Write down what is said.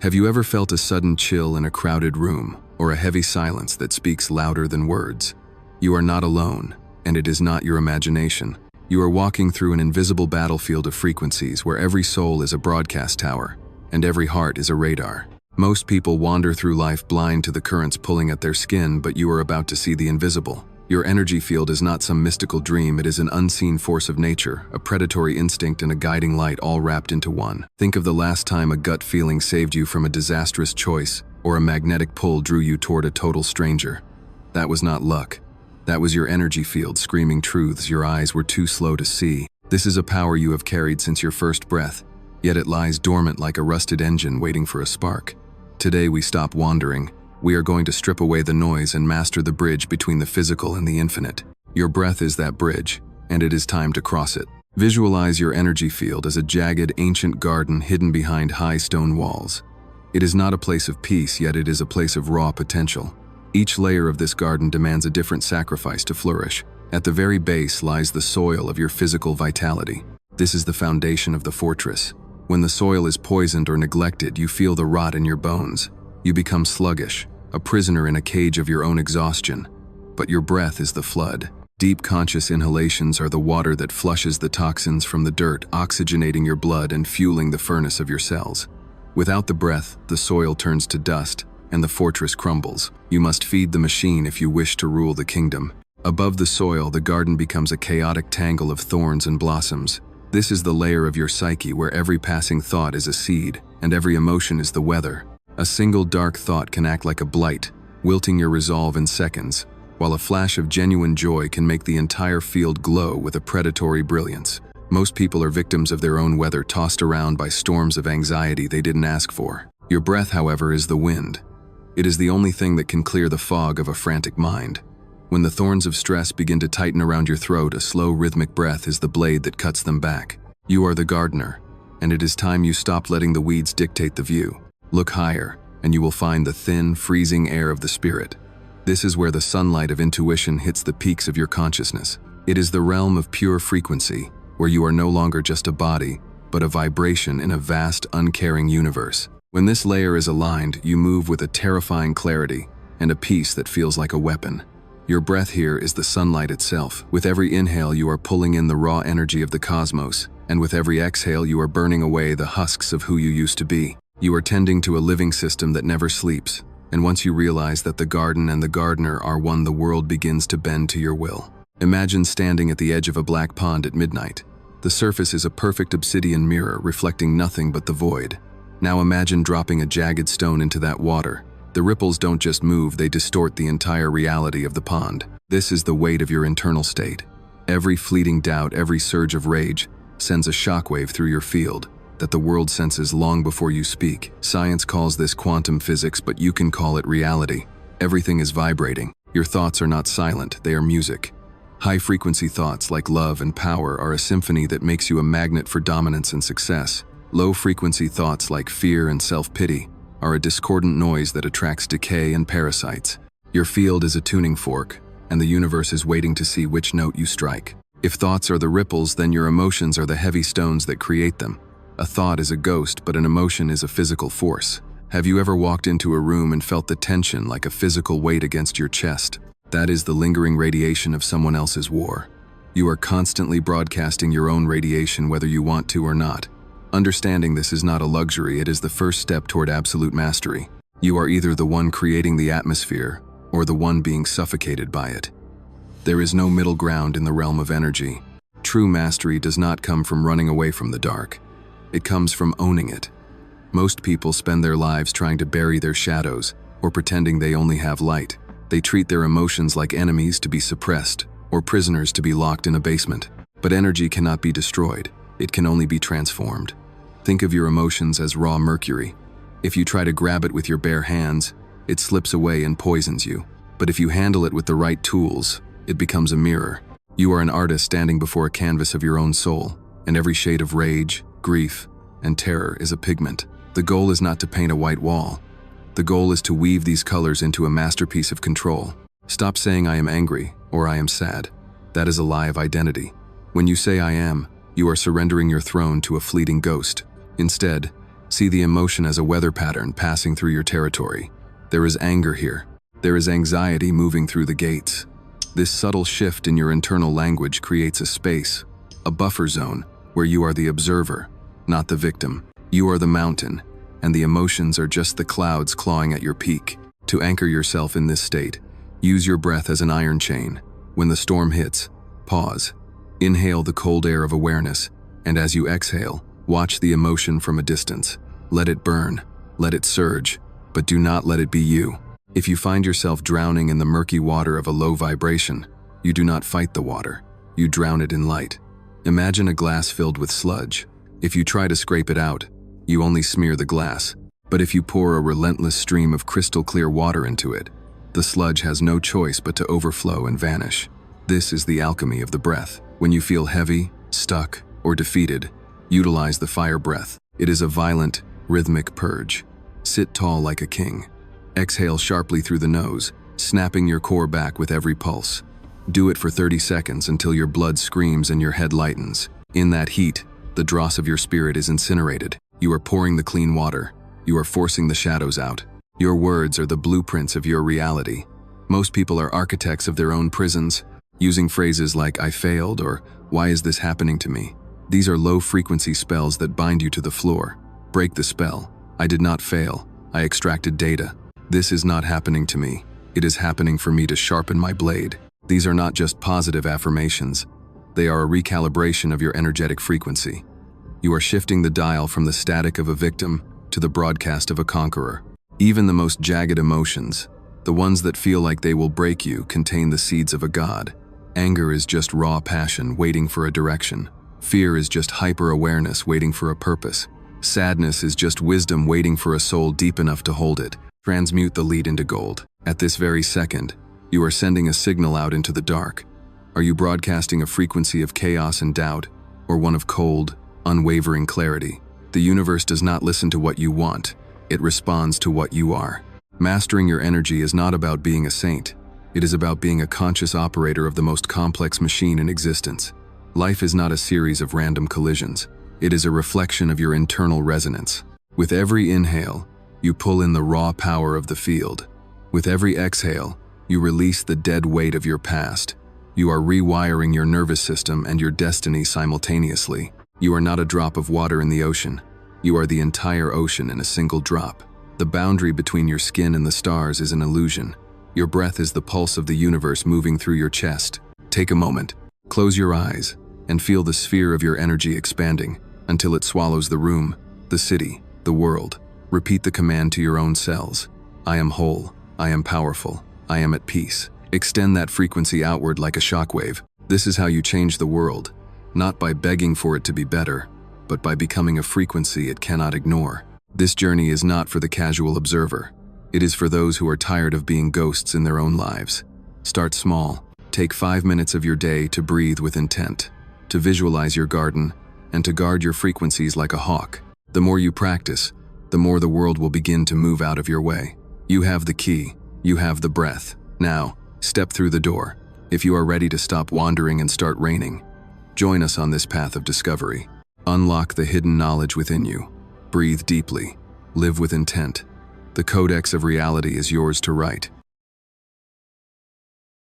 Have you ever felt a sudden chill in a crowded room, or a heavy silence that speaks louder than words? You are not alone, and it is not your imagination. You are walking through an invisible battlefield of frequencies where every soul is a broadcast tower, and every heart is a radar. Most people wander through life blind to the currents pulling at their skin, but you are about to see the invisible. Your energy field is not some mystical dream, it is an unseen force of nature, a predatory instinct and a guiding light all wrapped into one. Think of the last time a gut feeling saved you from a disastrous choice, or a magnetic pull drew you toward a total stranger. That was not luck. That was your energy field screaming truths your eyes were too slow to see. This is a power you have carried since your first breath, yet it lies dormant like a rusted engine waiting for a spark. Today we stop wandering. We are going to strip away the noise and master the bridge between the physical and the infinite. Your breath is that bridge, and it is time to cross it. Visualize your energy field as a jagged, ancient garden hidden behind high stone walls. It is not a place of peace, yet it is a place of raw potential. Each layer of this garden demands a different sacrifice to flourish. At the very base lies the soil of your physical vitality. This is the foundation of the fortress. When the soil is poisoned or neglected, you feel the rot in your bones. You become sluggish, a prisoner in a cage of your own exhaustion. But your breath is the flood. Deep conscious inhalations are the water that flushes the toxins from the dirt, oxygenating your blood and fueling the furnace of your cells. Without the breath, the soil turns to dust, and the fortress crumbles. You must feed the machine if you wish to rule the kingdom. Above the soil, the garden becomes a chaotic tangle of thorns and blossoms. This is the layer of your psyche where every passing thought is a seed, and every emotion is the weather. A single dark thought can act like a blight, wilting your resolve in seconds, while a flash of genuine joy can make the entire field glow with a predatory brilliance. Most people are victims of their own weather, tossed around by storms of anxiety they didn't ask for. Your breath, however, is the wind. It is the only thing that can clear the fog of a frantic mind. When the thorns of stress begin to tighten around your throat, a slow, rhythmic breath is the blade that cuts them back. You are the gardener, and it is time you stopped letting the weeds dictate the view. Look higher, and you will find the thin, freezing air of the spirit. This is where the sunlight of intuition hits the peaks of your consciousness. It is the realm of pure frequency, where you are no longer just a body, but a vibration in a vast, uncaring universe. When this layer is aligned, you move with a terrifying clarity and a peace that feels like a weapon. Your breath here is the sunlight itself. With every inhale, you are pulling in the raw energy of the cosmos, and with every exhale, you are burning away the husks of who you used to be. You are tending to a living system that never sleeps, and once you realize that the garden and the gardener are one, the world begins to bend to your will. Imagine standing at the edge of a black pond at midnight. The surface is a perfect obsidian mirror reflecting nothing but the void. Now imagine dropping a jagged stone into that water. The ripples don't just move, they distort the entire reality of the pond. This is the weight of your internal state. Every fleeting doubt, every surge of rage sends a shockwave through your field that the world senses long before you speak. Science calls this quantum physics, but you can call it reality. Everything is vibrating. Your thoughts are not silent, they are music. High-frequency thoughts like love and power are a symphony that makes you a magnet for dominance and success. Low-frequency thoughts like fear and self-pity are a discordant noise that attracts decay and parasites. Your field is a tuning fork, and the universe is waiting to see which note you strike. If thoughts are the ripples, then your emotions are the heavy stones that create them. A thought is a ghost, but an emotion is a physical force. Have you ever walked into a room and felt the tension like a physical weight against your chest? That is the lingering radiation of someone else's war. You are constantly broadcasting your own radiation whether you want to or not. Understanding this is not a luxury, it is the first step toward absolute mastery. You are either the one creating the atmosphere or the one being suffocated by it. There is no middle ground in the realm of energy. True mastery does not come from running away from the dark. It comes from owning it. Most people spend their lives trying to bury their shadows or pretending they only have light. They treat their emotions like enemies to be suppressed or prisoners to be locked in a basement. But energy cannot be destroyed. It can only be transformed. Think of your emotions as raw mercury. If you try to grab it with your bare hands, it slips away and poisons you. But if you handle it with the right tools, it becomes a mirror. You are an artist standing before a canvas of your own soul, and every shade of rage, grief, and terror is a pigment. The goal is not to paint a white wall. The goal is to weave these colors into a masterpiece of control. Stop saying I am angry or I am sad. That is a lie of identity. When you say I am, you are surrendering your throne to a fleeting ghost. Instead, See the emotion as a weather pattern passing through your territory. There is anger here. There is anxiety moving through the gates. This subtle shift in your internal language creates a space, a buffer zone, where you are the observer, not the victim. You are the mountain, and the emotions are just the clouds clawing at your peak. To anchor yourself in this state, use your breath as an iron chain. When the storm hits, pause. Inhale the cold air of awareness, and as you exhale, watch the emotion from a distance. Let it burn, let it surge, but do not let it be you. If you find yourself drowning in the murky water of a low vibration, you do not fight the water, you drown it in light. Imagine a glass filled with sludge. If you try to scrape it out, you only smear the glass. But if you pour a relentless stream of crystal clear water into it, the sludge has no choice but to overflow and vanish. This is the alchemy of the breath. When you feel heavy, stuck, or defeated, utilize the fire breath. It is a violent, rhythmic purge. Sit tall like a king. Exhale sharply through the nose, snapping your core back with every pulse. Do it for 30 seconds until your blood screams and your head lightens. In that heat, the dross of your spirit is incinerated. You are pouring the clean water. You are forcing the shadows out. Your words are the blueprints of your reality. Most people are architects of their own prisons, using phrases like "I failed" or "Why is this happening to me?" These are low-frequency spells that bind you to the floor. Break the spell. I did not fail. I extracted data. This is not happening to me. It is happening for me to sharpen my blade. These are not just positive affirmations. They are a recalibration of your energetic frequency. You are shifting the dial from the static of a victim to the broadcast of a conqueror. Even the most jagged emotions, the ones that feel like they will break you, contain the seeds of a god. Anger is just raw passion waiting for a direction. Fear is just hyper-awareness waiting for a purpose. Sadness is just wisdom waiting for a soul deep enough to hold it. Transmute the lead into gold. At this very second, you are sending a signal out into the dark. Are you broadcasting a frequency of chaos and doubt, or one of cold, unwavering clarity? The universe does not listen to what you want. It responds to what you are. Mastering your energy is not about being a saint. It is about being a conscious operator of the most complex machine in existence. Life is not a series of random collisions. It is a reflection of your internal resonance. With every inhale, you pull in the raw power of the field. With every exhale, you release the dead weight of your past. You are rewiring your nervous system and your destiny simultaneously. You are not a drop of water in the ocean. You are the entire ocean in a single drop. The boundary between your skin and the stars is an illusion. Your breath is the pulse of the universe moving through your chest. Take a moment, close your eyes, and feel the sphere of your energy expanding until it swallows the room, the city, the world. Repeat the command to your own cells. I am whole. I am powerful. I am at peace. Extend that frequency outward like a shockwave. This is how you change the world, not by begging for it to be better, but by becoming a frequency it cannot ignore. This journey is not for the casual observer. It is for those who are tired of being ghosts in their own lives. Start small. Take 5 minutes of your day to breathe with intent, to visualize your garden, and to guard your frequencies like a hawk. The more you practice, the more the world will begin to move out of your way. You have the key. You have the breath. Now, step through the door. If you are ready to stop wandering and start reigning, join us on this path of discovery. Unlock the hidden knowledge within you. Breathe deeply. Live with intent. The Codex of Reality is yours to write.